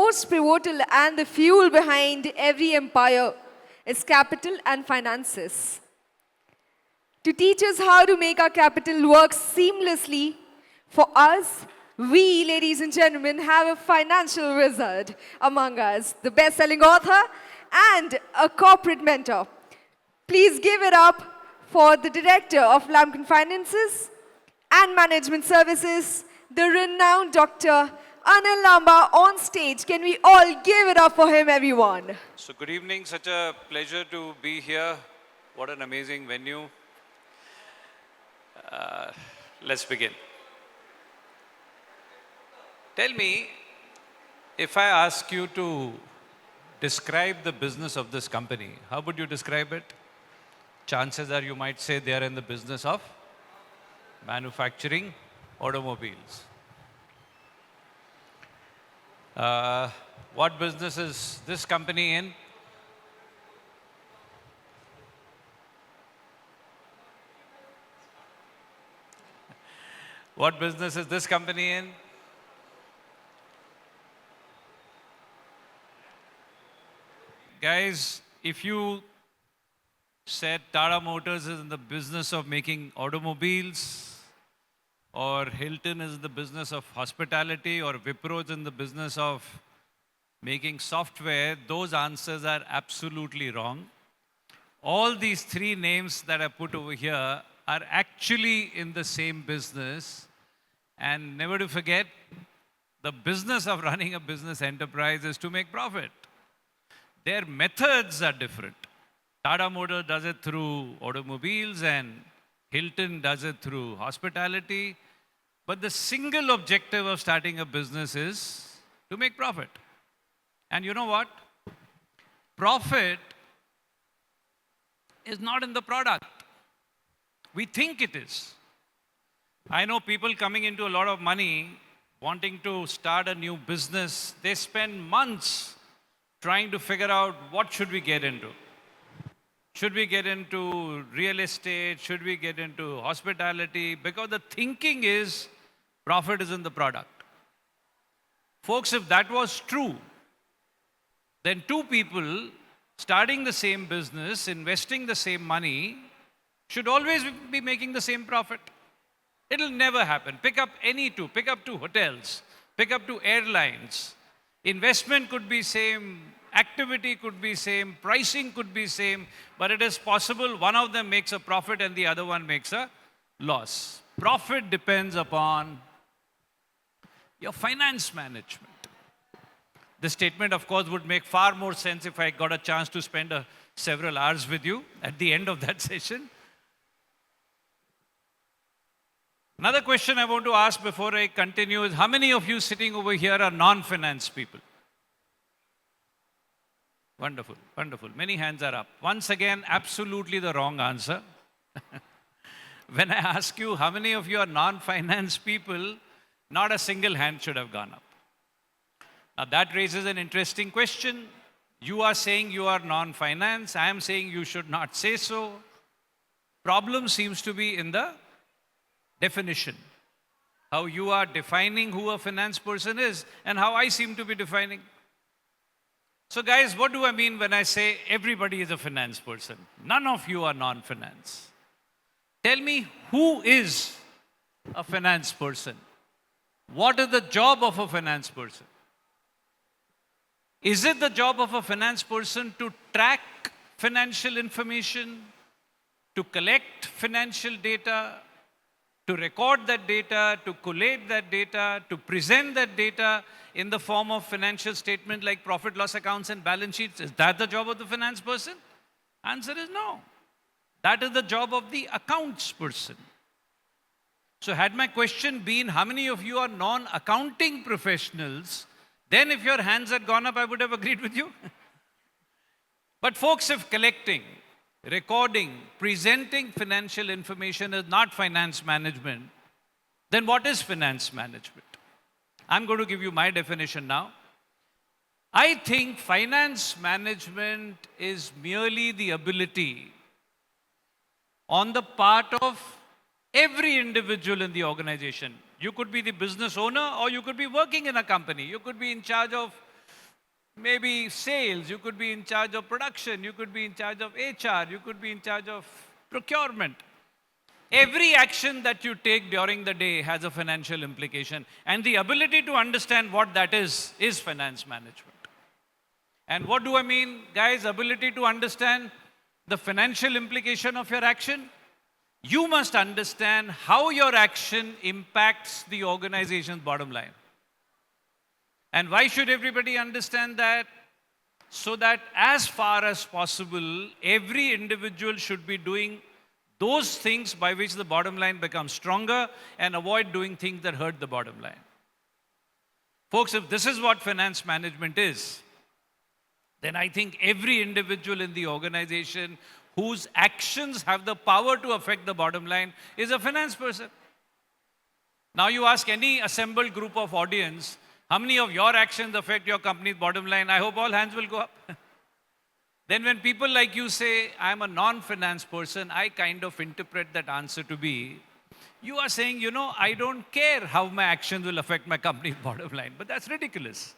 most pivotal and the fuel behind every empire is capital and finances. To teach us how to make our capital work seamlessly for us, we, ladies and gentlemen, have a financial wizard among us, the best-selling author and a corporate mentor. Please give it up for the Director of Lambkin Finances and Management Services, the renowned Dr. Anil Lamba on stage. Can we all give it up for him, everyone? So good evening, such a pleasure to be here. What an amazing venue. Let's begin. Tell me, if I ask you to describe the business of this company, how would you describe it? Chances are you might say they are in the business of manufacturing automobiles. What business is this company in? What business is this company in? Guys, if you said Tata Motors is in the business of making automobiles, or Hilton is in the business of hospitality, or Wipro is in the business of making software, those answers are absolutely wrong. All these three names that I put over here are actually in the same business. And never to forget, the business of running a business enterprise is to make profit. Their methods are different. Tata Motors does it through automobiles and Hilton does it through hospitality. But the single objective of starting a business is to make profit. And you know what? Profit is not in the product. We think it is. I know people coming into a lot of money, wanting to start a new business, they spend months trying to figure out what should we get into. Should we get into real estate? Should we get into hospitality? Because the thinking is profit is in the product. Folks, if that was true, then two people starting the same business, investing the same money, should always be making the same profit. It'll never happen. Pick up any two. Pick up two hotels. Pick up two airlines. Investment could be same. Activity could be same. Pricing could be same. But it is possible one of them makes a profit and the other one makes a loss. Profit depends upon your finance management. This statement, of course, would make far more sense if I got a chance to spend several hours with you at the end of that session. Another question I want to ask before I continue is, how many of you sitting over here are non-finance people? Wonderful, wonderful. Many hands are up. Once again, absolutely the wrong answer. When I ask you how many of you are non-finance people, not a single hand should have gone up. Now that raises an interesting question. You are saying you are non-finance. I am saying you should not say so. Problem seems to be in the definition. How you are defining who a finance person is and how I seem to be defining. So guys, what do I mean when I say everybody is a finance person? None of you are non-finance. Tell me, who is a finance person? What is the job of a finance person? Is it the job of a finance person to track financial information, to collect financial data, to record that data, to collate that data, to present that data in the form of financial statement like profit loss accounts and balance sheets? Is that the job of the finance person? Answer is no. That is the job of the accounts person. So had my question been, how many of you are non-accounting professionals, then if your hands had gone up, I would have agreed with you. But folks, if collecting, recording, presenting financial information is not finance management, then what is finance management? I'm going to give you my definition now. I think finance management is merely the ability on the part of every individual in the organization. You could be the business owner or you could be working in a company. You could be in charge of maybe sales, you could be in charge of production, you could be in charge of HR, you could be in charge of procurement. Every action that you take during the day has a financial implication, and the ability to understand what that is finance management. And what do I mean, guys? Ability to understand the financial implication of your action. You must understand how your action impacts the organization's bottom line. And why should everybody understand that? So that as far as possible, every individual should be doing those things by which the bottom line becomes stronger and avoid doing things that hurt the bottom line. Folks, if this is what finance management is, then I think every individual in the organization whose actions have the power to affect the bottom line is a finance person. Now you ask any assembled group of audience, how many of your actions affect your company's bottom line? I hope all hands will go up. Then when people like you say, I'm a non-finance person, I kind of interpret that answer to be, you are saying, I don't care how my actions will affect my company's bottom line. But that's ridiculous.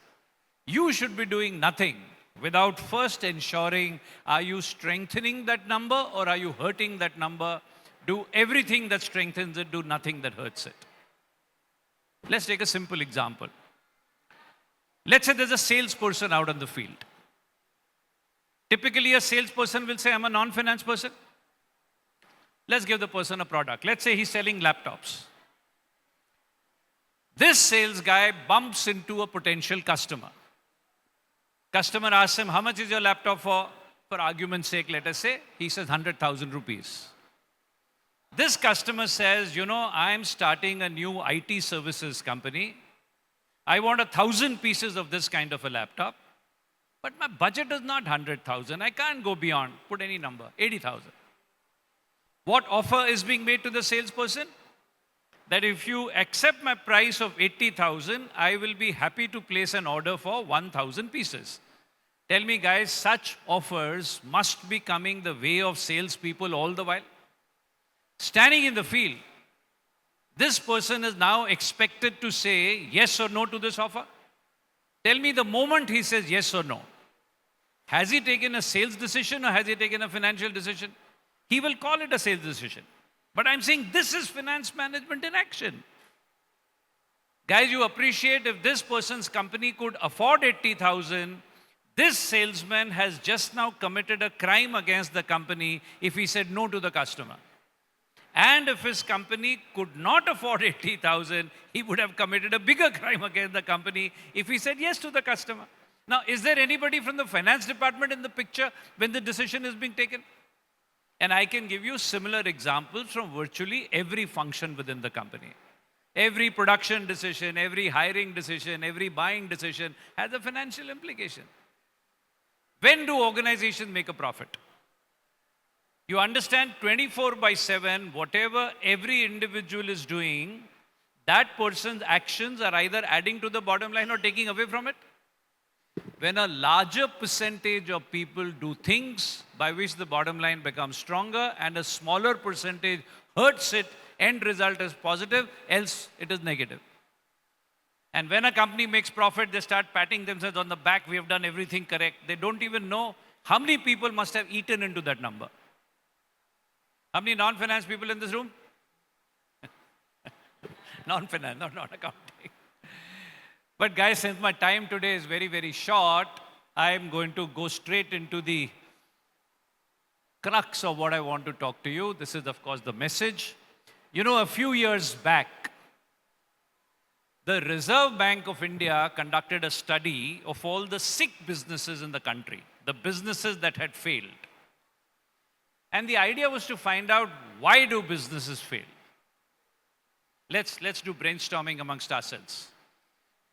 You should be doing nothing without first ensuring, are you strengthening that number or are you hurting that number? Do everything that strengthens it, do nothing that hurts it. Let's take a simple example. Let's say there's a salesperson out on the field. Typically, a salesperson will say, I'm a non-finance person. Let's give the person a product. Let's say he's selling laptops. This sales guy bumps into a potential customer. Customer asks him, how much is your laptop for? For argument's sake, let us say, he says 100,000 rupees. This customer says, I'm starting a new IT services company. I want 1,000 pieces of this kind of a laptop. But my budget is not 100,000. I can't go beyond. Put any number, 80,000. What offer is being made to the salesperson? That if you accept my price of 80,000, I will be happy to place an order for 1,000 pieces. Tell me, guys, such offers must be coming the way of salespeople all the while. Standing in the field, this person is now expected to say yes or no to this offer. Tell me the moment he says yes or no. Has he taken a sales decision or has he taken a financial decision? He will call it a sales decision. But I'm saying this is finance management in action. Guys, you appreciate if this person's company could afford 80,000, this salesman has just now committed a crime against the company if he said no to the customer. And if his company could not afford 80,000, he would have committed a bigger crime against the company if he said yes to the customer. Now, is there anybody from the finance department in the picture when the decision is being taken? And I can give you similar examples from virtually every function within the company. Every production decision, every hiring decision, every buying decision has a financial implication. When do organizations make a profit? You understand 24/7, whatever every individual is doing, that person's actions are either adding to the bottom line or taking away from it. When a larger percentage of people do things by which the bottom line becomes stronger and a smaller percentage hurts it, end result is positive, else it is negative. And when a company makes profit, they start patting themselves on the back, we have done everything correct. They don't even know how many people must have eaten into that number. How many non-finance people in this room? Non-finance, not accounting. But guys, since my time today is very, very short, I am going to go straight into the crux of what I want to talk to you. This is, of course, the message. A few years back, the Reserve Bank of India conducted a study of all the sick businesses in the country, the businesses that had failed. And the idea was to find out, why do businesses fail? Let's do brainstorming amongst ourselves.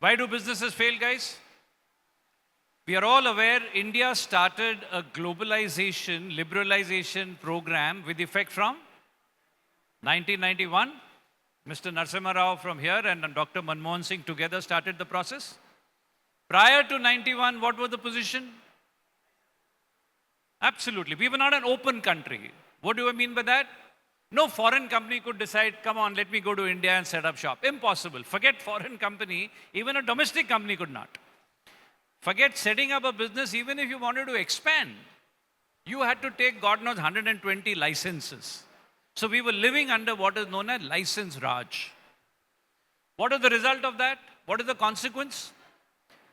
Why do businesses fail, guys? We are all aware India started a globalization, liberalization program with effect from 1991. Mr. Narasimha Rao from here and Dr. Manmohan Singh together started the process. Prior to 91, what was the position? Absolutely. We were not an open country. What do I mean by that? No foreign company could decide, come on, let me go to India and set up shop. Impossible. Forget foreign company, even a domestic company could not. Forget setting up a business, even if you wanted to expand, you had to take God knows 120 licenses. So we were living under what is known as license Raj. What is the result of that? What is the consequence?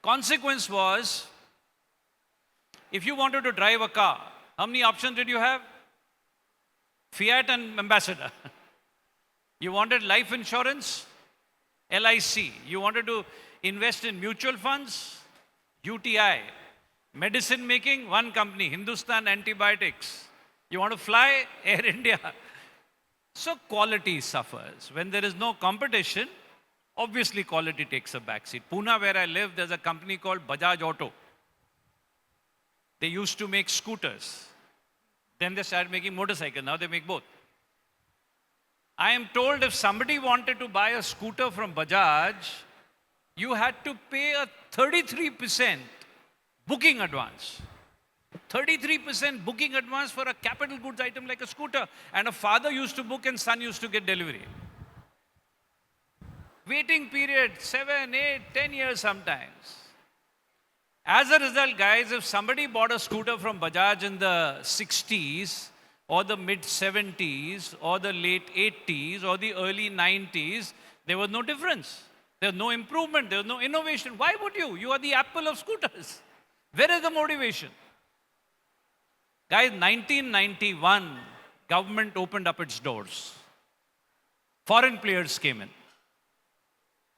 Consequence was, if you wanted to drive a car, how many options did you have? Fiat and Ambassador. You wanted life insurance? LIC. You wanted to invest in mutual funds? UTI. Medicine making? One company, Hindustan Antibiotics. You want to fly? Air India. So quality suffers. When there is no competition, obviously quality takes a backseat. Pune, where I live, there's a company called Bajaj Auto. They used to make scooters. Then they started making motorcycles. Now they make both. I am told if somebody wanted to buy a scooter from Bajaj, you had to pay a 33% booking advance. 33% booking advance for a capital goods item like a scooter. And a father used to book and son used to get delivery. Waiting period, 7, 8, 10 years sometimes. As a result, guys, if somebody bought a scooter from Bajaj in the 60s, or the mid 70s, or the late 80s, or the early 90s, there was no difference. There was no improvement. There was no innovation. Why would you? You are the Apple of scooters. Where is the motivation? Guys, 1991, government opened up its doors. Foreign players came in.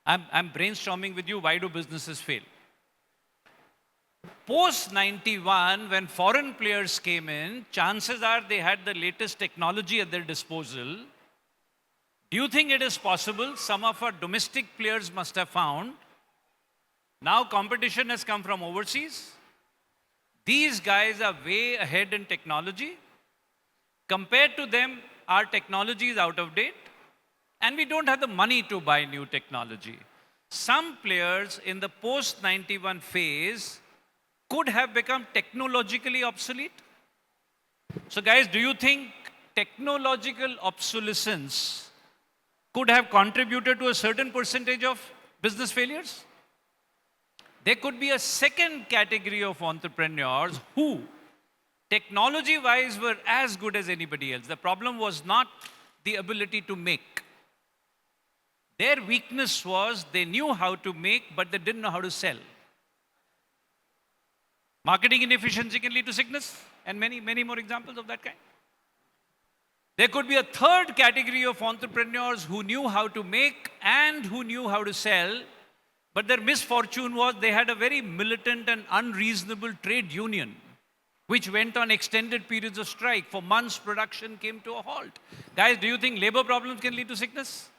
I'm brainstorming with you, why do businesses fail? Post 91, when foreign players came in, chances are they had the latest technology at their disposal. Do you think it is possible? Some of our domestic players must have found. Now competition has come from overseas. These guys are way ahead in technology. Compared to them, our technology is out of date. And we don't have the money to buy new technology. Some players in the post-91 phase could have become technologically obsolete. So guys, do you think technological obsolescence could have contributed to a certain percentage of business failures? There could be a second category of entrepreneurs who, technology-wise, were as good as anybody else. The problem was not the ability to make. Their weakness was they knew how to make, but they didn't know how to sell. Marketing inefficiency can lead to sickness, and many, many more examples of that kind. There could be a third category of entrepreneurs who knew how to make and who knew how to sell, but their misfortune was they had a very militant and unreasonable trade union, which went on extended periods of strike. For months, production came to a halt. Guys, do you think labor problems can lead to sickness?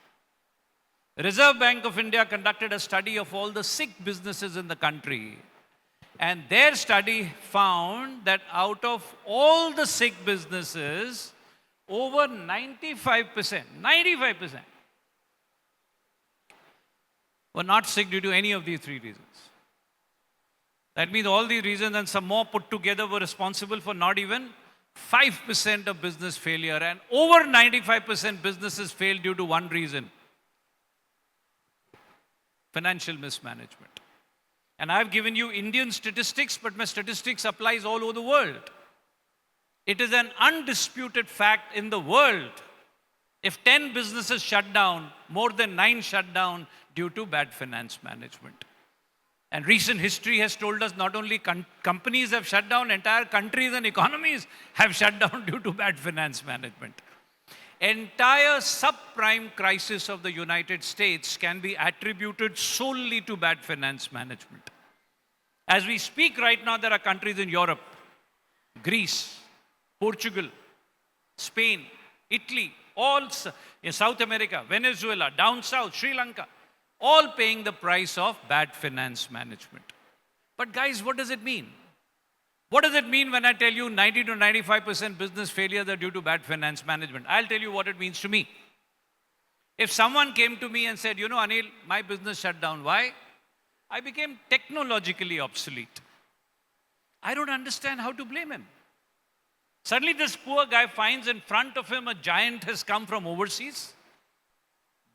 Reserve Bank of India conducted a study of all the sick businesses in the country. And their study found that out of all the sick businesses, over 95% were not sick due to any of these three reasons. That means all these reasons and some more put together were responsible for not even 5% of business failure. And over 95% businesses failed due to one reason: financial mismanagement. And I've given you Indian statistics, but my statistics applies all over the world. It is an undisputed fact in the world. If 10 businesses shut down, more than 9 shut down due to bad finance management. And recent history has told us not only companies have shut down, entire countries and economies have shut down due to bad finance management. Entire subprime crisis of the United States can be attributed solely to bad finance management. As we speak right now, there are countries in Europe, Greece, Portugal, Spain, Italy, all in South America, Venezuela, down south, Sri Lanka, all paying the price of bad finance management. But guys, what does it mean? What does it mean when I tell you 90 to 95% business failures are due to bad finance management? I'll tell you what it means to me. If someone came to me and said, you know, Anil, my business shut down. Why? I became technologically obsolete. I don't understand how to blame him. Suddenly this poor guy finds in front of him a giant has come from overseas.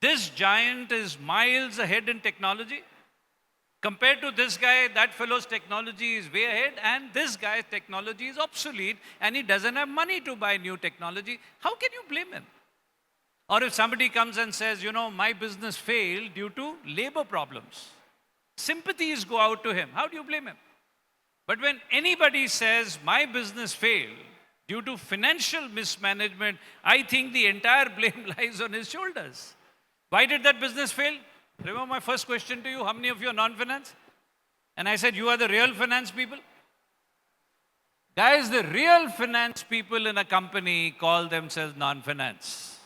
This giant is miles ahead in technology. Compared to this guy, that fellow's technology is way ahead, and this guy's technology is obsolete, and he doesn't have money to buy new technology. How can you blame him? Or if somebody comes and says, you know, my business failed due to labor problems, sympathies go out to him. How do you blame him? But when anybody says, my business failed due to financial mismanagement, I think the entire blame lies on his shoulders. Why did that business fail? Remember my first question to you, how many of you are non-finance? And I said, you are the real finance people? Guys, the real finance people in a company call themselves non-finance.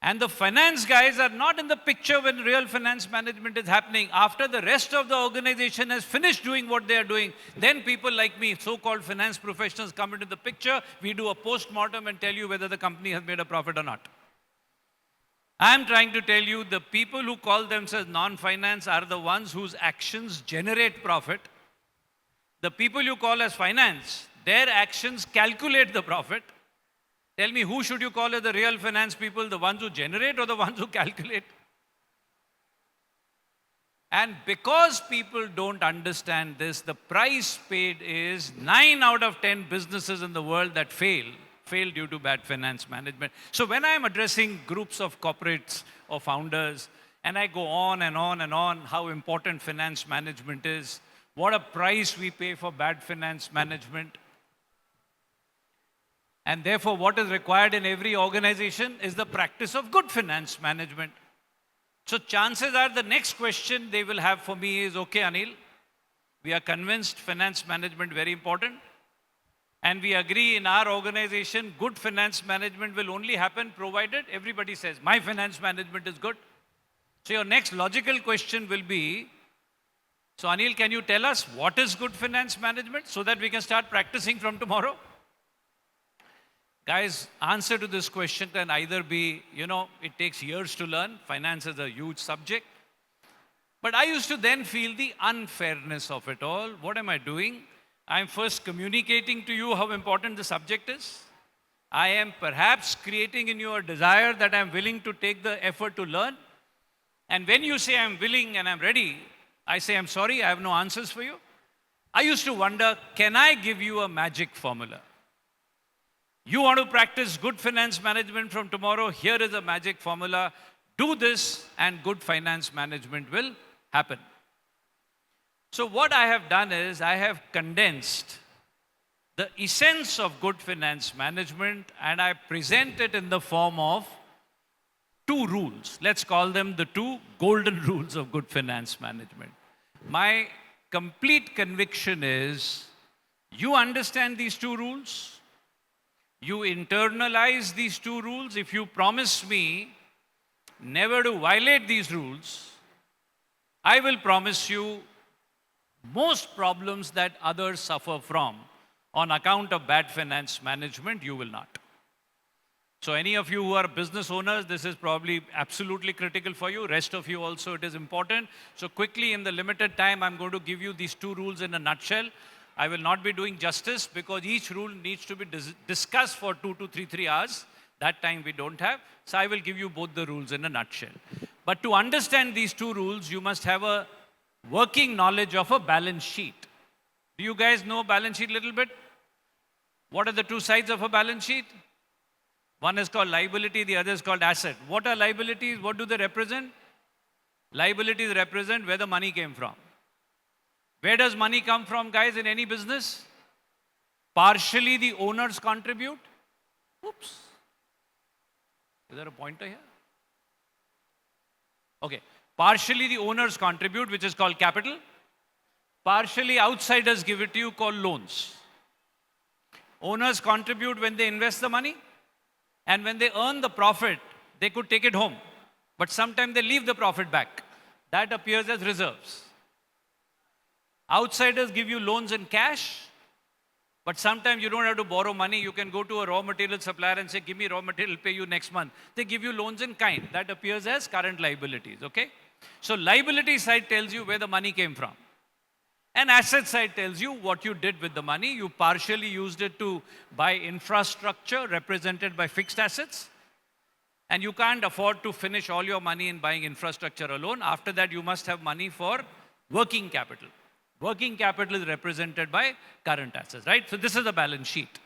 And the finance guys are not in the picture when real finance management is happening. After the rest of the organization has finished doing what they are doing, then people like me, so-called finance professionals, come into the picture. We do a post-mortem and tell you whether the company has made a profit or not. I'm trying to tell you, the people who call themselves non-finance are the ones whose actions generate profit. The people you call as finance, their actions calculate the profit. Tell me, who should you call as the real finance people? The ones who generate or the ones who calculate? And because people don't understand this, the price paid is 9 out of 10 businesses in the world that fail due to bad finance management. So when I'm addressing groups of corporates or founders, and I go on and on and on how important finance management is, what a price we pay for bad finance management, and therefore, what is required in every organization is the practice of good finance management. So chances are the next question they will have for me is, okay, Anil, we are convinced finance management very important. And we agree in our organization, good finance management will only happen provided everybody says, my finance management is good. So your next logical question will be, so Anil, can you tell us what is good finance management so that we can start practicing from tomorrow? Guys, answer to this question can either be, you know, it takes years to learn. Finance is a huge subject. But I used to then feel the unfairness of it all. What am I doing? I'm first communicating to you how important the subject is. I am perhaps creating in you a desire that I'm willing to take the effort to learn. And when you say I'm willing and I'm ready, I say, I'm sorry, I have no answers for you. I used to wonder, can I give you a magic formula? You want to practice good finance management from tomorrow? Here is a magic formula. Do this and good finance management will happen. So what I have done is I have condensed the essence of good finance management and I present it in the form of 2 rules. Let's call them the 2 golden rules of good finance management. My complete conviction is you understand these 2 rules. You internalize these 2 rules. If you promise me never to violate these rules, I will promise you most problems that others suffer from on account of bad finance management, you will not. So any of you who are business owners, this is probably absolutely critical for you. Rest of you also, it is important. So quickly, in the limited time, I'm going to give you these 2 rules in a nutshell. I will not be doing justice because each rule needs to be discussed for 2 to 3 hours. That time we don't have. So I will give you both the rules in a nutshell. But to understand these 2 rules, you must have a working knowledge of a balance sheet. Do you guys know balance sheet a little bit? What are the 2 sides of a balance sheet? One is called liability, the other is called asset. What are liabilities? What do they represent? Liabilities represent where the money came from. Where does money come from, guys, in any business? Partially the owners contribute. Oops. Is there a pointer here? Okay. Partially the owners contribute, which is called capital. Partially outsiders give it to you, called loans. Owners contribute when they invest the money. And when they earn the profit, they could take it home. But sometimes they leave the profit back. That appears as reserves. Outsiders give you loans in cash, but sometimes you don't have to borrow money. You can go to a raw material supplier and say, give me raw material, I'll pay you next month. They give you loans in kind. That appears as current liabilities, okay? So liability side tells you where the money came from. And asset side tells you what you did with the money. You partially used it to buy infrastructure represented by fixed assets. And you can't afford to finish all your money in buying infrastructure alone. After that, you must have money for working capital. Working capital is represented by current assets, right? So this is the balance sheet.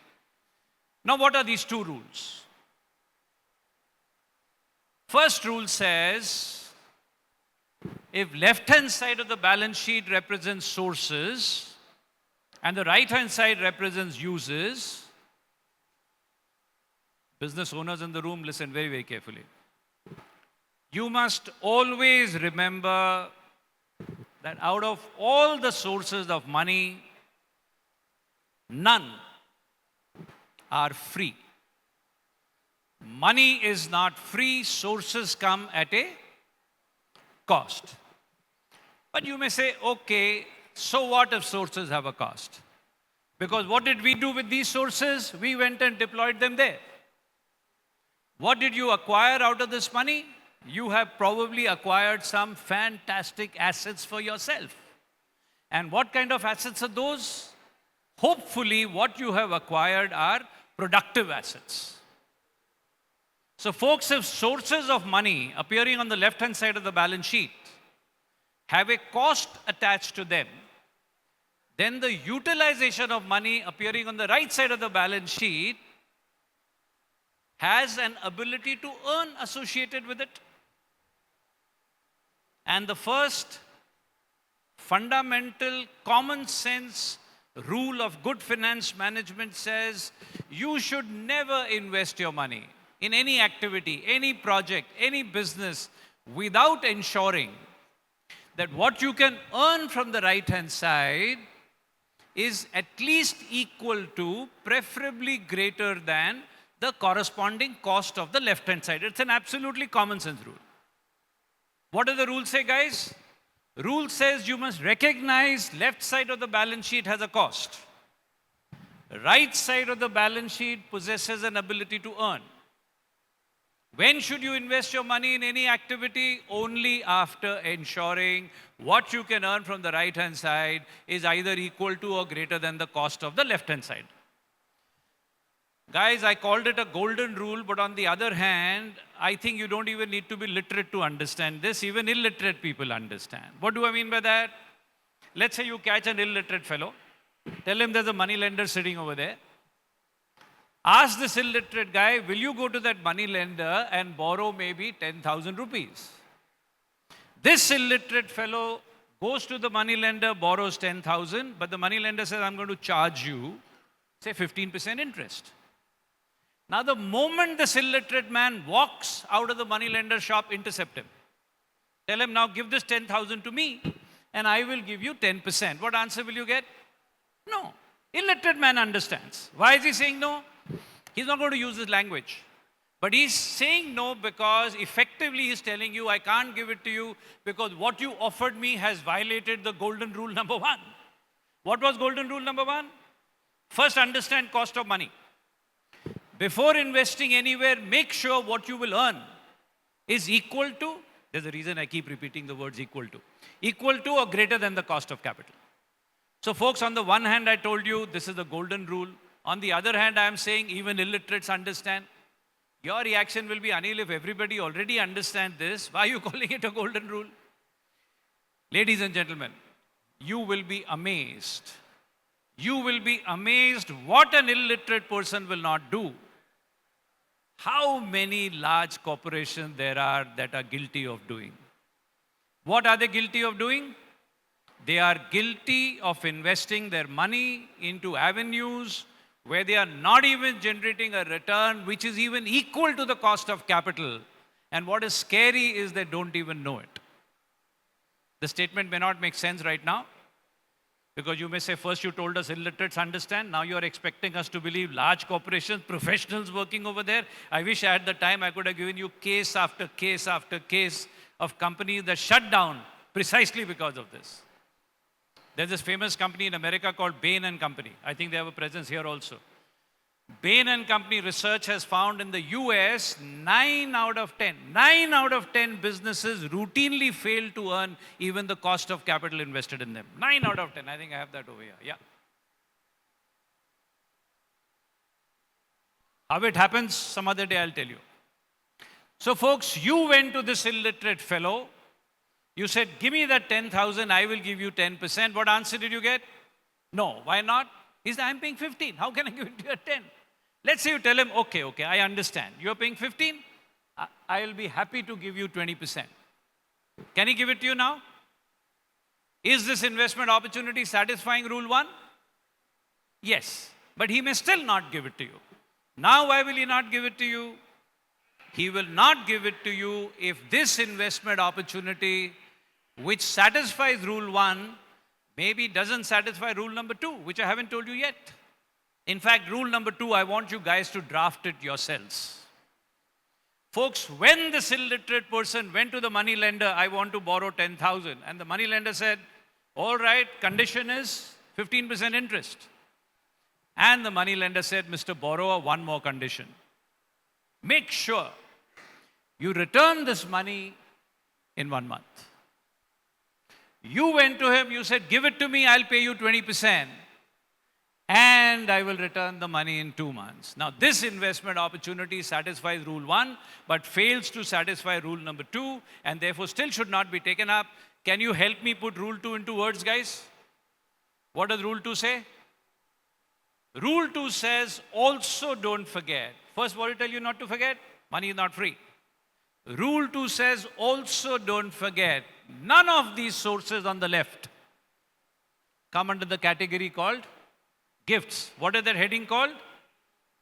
Now, what are these two rules? First rule says, if left-hand side of the balance sheet represents sources and the right-hand side represents uses, business owners in the room, listen very, very carefully. You must always remember that out of all the sources of money, none are free. Money is not free, sources come at a cost. But you may say, okay, so what if sources have a cost? Because what did we do with these sources? We went and deployed them there. What did you acquire out of this money? You have probably acquired some fantastic assets for yourself. And what kind of assets are those? Hopefully, what you have acquired are productive assets. So, folks, if sources of money appearing on the left-hand side of the balance sheet have a cost attached to them, then the utilization of money appearing on the right side of the balance sheet has an ability to earn associated with it. And the first fundamental common sense rule of good finance management says you should never invest your money in any activity, any project, any business without ensuring that what you can earn from the right-hand side is at least equal to, preferably greater than, the corresponding cost of the left-hand side. It's an absolutely common sense rule. What does the rule say, guys? Rule says you must recognize left side of the balance sheet has a cost. Right side of the balance sheet possesses an ability to earn. When should you invest your money in any activity? Only after ensuring what you can earn from the right-hand side is either equal to or greater than the cost of the left-hand side. Guys, I called it a golden rule, but on the other hand, I think you don't even need to be literate to understand this. Even illiterate people understand. What do I mean by that? Let's say you catch an illiterate fellow. Tell him there's a money lender sitting over there. Ask this illiterate guy, will you go to that money lender and borrow maybe 10,000 rupees? This illiterate fellow goes to the money lender, borrows 10,000, but the money lender says, I'm going to charge you, say, 15% interest. Now, the moment this illiterate man walks out of the money lender shop, intercept him. Tell him, now give this 10,000 to me and I will give you 10%. What answer will you get? No. Illiterate man understands. Why is he saying no? He's not going to use this language. But he's saying no because effectively he's telling you, I can't give it to you because what you offered me has violated the golden rule number one. What was golden rule number one? First, understand cost of money. Before investing anywhere, make sure what you will earn is equal to, there's a reason I keep repeating the words equal to or greater than the cost of capital. So folks, on the one hand, I told you this is the golden rule. On the other hand, I am saying even illiterates understand. Your reaction will be, Anil, if everybody already understands this, why are you calling it a golden rule? Ladies and gentlemen, you will be amazed. You will be amazed what an illiterate person will not do. How many large corporations there are that are guilty of doing? What are they guilty of doing? They are guilty of investing their money into avenues where they are not even generating a return which is even equal to the cost of capital. And what is scary is they don't even know it. The statement may not make sense right now, because you may say, first you told us illiterates understand, now you are expecting us to believe large corporations, professionals working over there. I wish I had the time, I could have given you case after case after case of companies that shut down precisely because of this. There's this famous company in America called Bain and Company. I think they have a presence here also. Bain and Company research has found in the US, 9 out of 10 businesses routinely fail to earn even the cost of capital invested in them. 9 out of 10. I think I have that over here. Yeah. How it happens, some other day I'll tell you. So folks, you went to this illiterate fellow. You said, give me that 10,000, I will give you 10%. What answer did you get? No. Why not? He said, I'm paying 15. How can I give it to you at 10? Let's say you tell him, okay, I understand. You're paying 15. I'll be happy to give you 20%. Can he give it to you now? Is this investment opportunity satisfying rule 1? Yes. But he may still not give it to you. Now, why will he not give it to you? He will not give it to you if this investment opportunity, which satisfies rule 1, maybe doesn't satisfy rule number 2, which I haven't told you yet. In fact, rule number 2, I want you guys to draft it yourselves. Folks, when this illiterate person went to the money lender, I want to borrow 10,000, and the money lender said, all right, condition is 15% interest. And the money lender said, Mr. Borrower, one more condition. Make sure you return this money in 1 month. You went to him, you said, give it to me, I'll pay you 20%. And I will return the money in 2 months. Now, this investment opportunity satisfies rule 1, but fails to satisfy rule number 2, and therefore still should not be taken up. Can you help me put rule 2 into words, guys? What does rule 2 say? Rule 2 says, also don't forget. First, what did I tell you not to forget? Money is not free. Rule 2 says, also don't forget, none of these sources on the left come under the category called gifts. What is that heading called?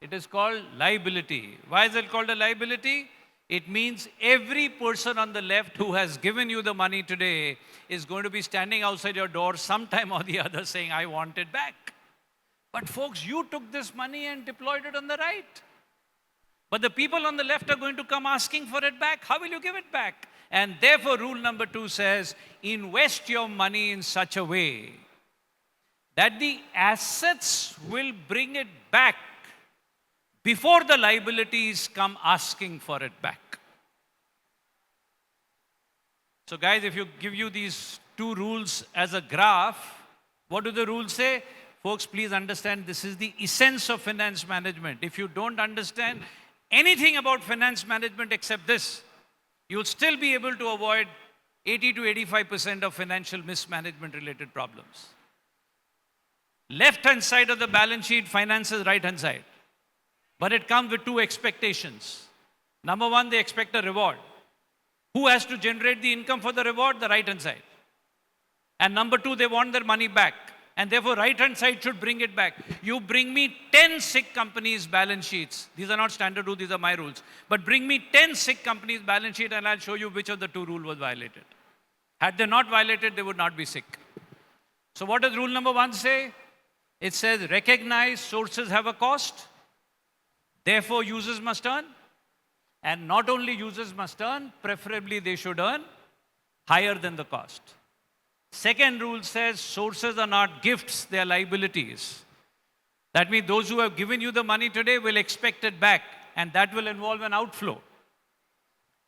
It is called liability. Why is it called a liability? It means every person on the left who has given you the money today is going to be standing outside your door sometime or the other saying, I want it back. But folks, you took this money and deployed it on the right. But the people on the left are going to come asking for it back. How will you give it back? And therefore, rule number 2 says, invest your money in such a way that the assets will bring it back before the liabilities come asking for it back. So guys, if you give you these 2 rules as a graph, what do the rules say? Folks, please understand, this is the essence of finance management. If you don't understand anything about finance management except this, you'll still be able to avoid 80 to 85% of financial mismanagement related problems. Left-hand side of the balance sheet finances right-hand side. But it comes with 2 expectations. Number 1, they expect a reward. Who has to generate the income for the reward? The right-hand side. And number 2, they want their money back. And therefore, right-hand side should bring it back. You bring me 10 sick companies' balance sheets. These are not standard rules, these are my rules. But bring me 10 sick companies' balance sheet and I'll show you which of the 2 rules was violated. Had they not violated, they would not be sick. So what does rule number 1 say? It says, recognize sources have a cost. Therefore, users must earn. And not only users must earn, preferably they should earn higher than the cost. Second rule says sources are not gifts, they are liabilities. That means those who have given you the money today will expect it back, and that will involve an outflow.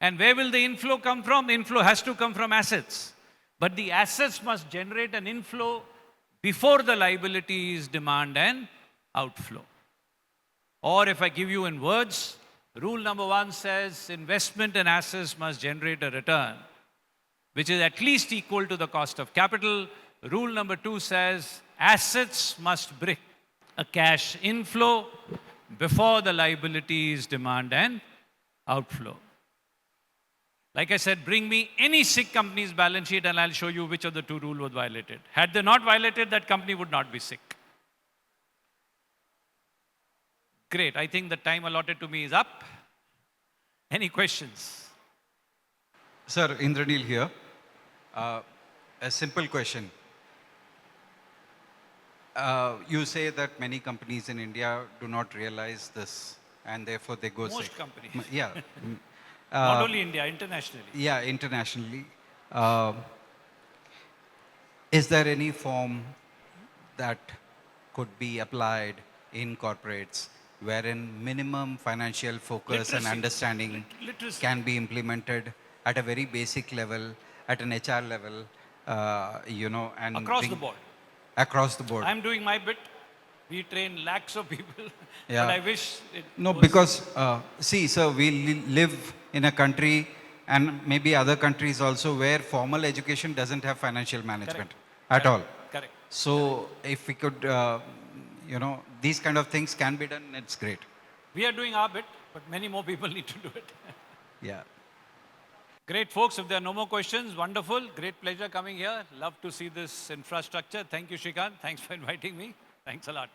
And where will the inflow come from? Inflow has to come from assets. But the assets must generate an inflow before the liabilities demand an outflow. Or if I give you in words, rule number 1 says investment in assets must generate a return, which is at least equal to the cost of capital. Rule number 2 says assets must bring a cash inflow before the liabilities demand an outflow. Like I said, bring me any sick company's balance sheet and I'll show you which of the 2 rules was violated. Had they not violated, that company would not be sick. Great. I think the time allotted to me is up. Any questions? Sir, Indranil here. A simple question. You say that many companies in India do not realize this and therefore they go Most sick. companies. Yeah. Not only India, internationally. Yeah, internationally. Is there any form that could be applied in corporates wherein minimum financial focus and Literacy. understanding Literacy. can be implemented at a very basic level, at an HR level, and Across the board. Across the board. I'm doing my bit. We train lakhs of people. Yeah. But I wish it No, was- because, see, sir, we live in a country and maybe other countries also where formal education doesn't have financial management at all. Correct. So if we could, these kind of things can be done, it's great. We are doing our bit, but many more people need to do it. Yeah. Great, folks. If there are no more questions, wonderful. Great pleasure coming here. Love to see this infrastructure. Thank you, Shrikant. Thanks for inviting me. Thanks a lot.